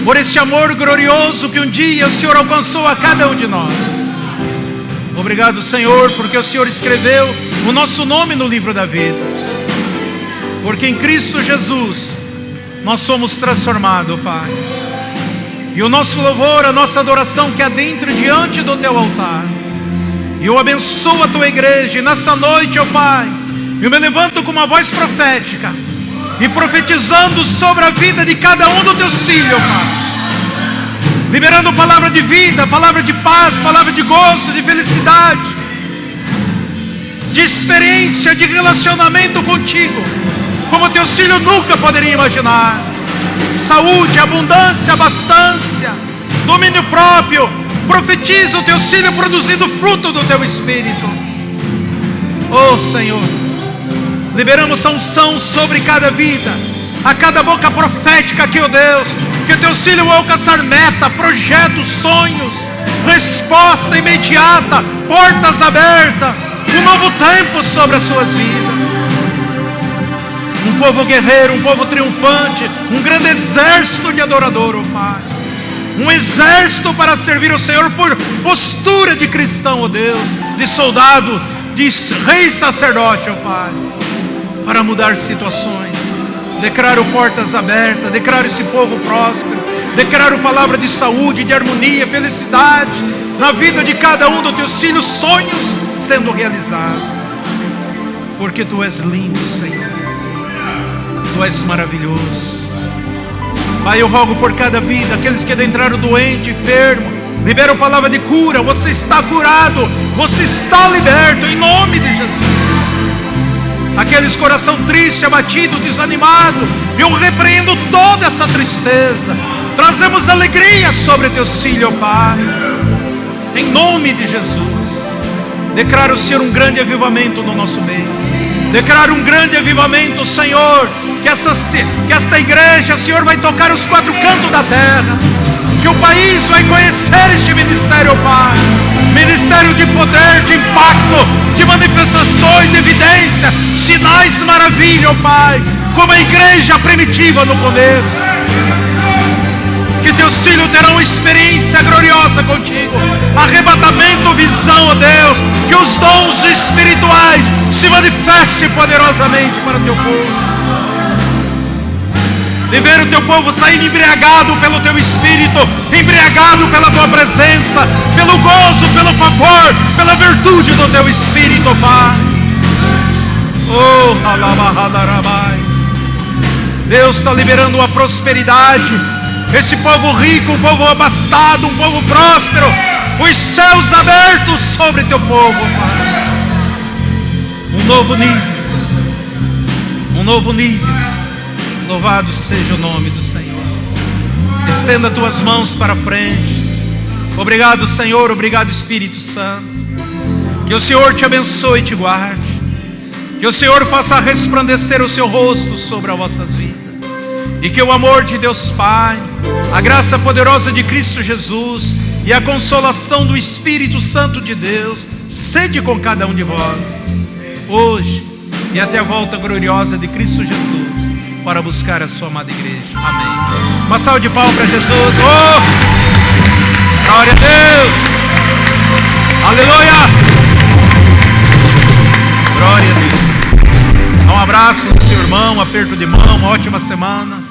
por esse amor glorioso que um dia o Senhor alcançou a cada um de nós. Obrigado, Senhor, porque o Senhor escreveu o nosso nome no livro da vida. Porque em Cristo Jesus nós somos transformados, Pai. E o nosso louvor, a nossa adoração que adentra diante do Teu altar. E eu abençoo a Tua igreja. E nessa noite, ó Pai, eu me levanto com uma voz profética e profetizando sobre a vida de cada um dos Teus filhos, ó Pai. Liberando palavra de vida, palavra de paz, palavra de gozo, de felicidade, de experiência, de relacionamento contigo, como Teus filhos nunca poderiam imaginar. Saúde, abundância, abastança, domínio próprio. Profetiza o Teu filho produzindo fruto do Teu Espírito. Oh Senhor, liberamos a unção sobre cada vida, a cada boca profética aqui, oh Deus, que o Teus filhos vão alcançar meta, projetos, sonhos, resposta imediata, portas abertas, um novo tempo sobre as suas vidas. Um povo guerreiro, um povo triunfante, um grande exército de adorador, oh Pai. Um exército para servir o Senhor por postura de cristão, oh Deus, de soldado, de rei sacerdote, oh Pai, para mudar situações. Declaro portas abertas, declaro esse povo próspero, declaro palavra de saúde, de harmonia, felicidade na vida de cada um dos Teus filhos, sonhos sendo realizados. Porque Tu és lindo, Senhor. Tu és maravilhoso. Pai, eu rogo por cada vida, aqueles que entraram doente, enfermo, libero palavra de cura. Você está curado, você está liberto em nome de Jesus. Aqueles coração triste, abatido, desanimado, eu repreendo toda essa tristeza. Trazemos alegria sobre Teus filhos, Pai, em nome de Jesus. Declaro, Senhor, um grande avivamento no nosso meio. Declaro um grande avivamento, Senhor, que esta igreja, Senhor, vai tocar os quatro cantos da terra, que o país vai conhecer este ministério, Pai. Ministério de poder, de impacto, de manifestações, de evidência, sinais, maravilha, Pai, como a igreja primitiva no começo. Que Teus filhos terão uma experiência gloriosa contigo, arrebatamento, visão, ó Deus, que os dons espirituais se manifestem poderosamente para o Teu povo. De ver o Teu povo sair embriagado pelo Teu Espírito, embriagado pela Tua presença, pelo gozo, pelo favor, pela virtude do Teu Espírito, Pai. Oh, alabahadarabai. Deus está liberando uma prosperidade. Esse povo rico, um povo abastado, um povo próspero, os céus abertos sobre Teu povo, Pai. Um novo nível, um novo nível. Louvado seja o nome do Senhor. Estenda Tuas mãos para frente. Obrigado, Senhor, obrigado, Espírito Santo. Que o Senhor te abençoe e te guarde. Que o Senhor faça resplandecer o Seu rosto sobre as vossas vidas. E que o amor de Deus Pai, a graça poderosa de Cristo Jesus e a consolação do Espírito Santo de Deus sede com cada um de vós, hoje e até a volta gloriosa de Cristo Jesus, para buscar a Sua amada igreja. Amém. Uma salva de palmas para Jesus. Oh! Glória a Deus. Aleluia. Glória a Deus. Um abraço do seu irmão, um aperto de mão, uma ótima semana.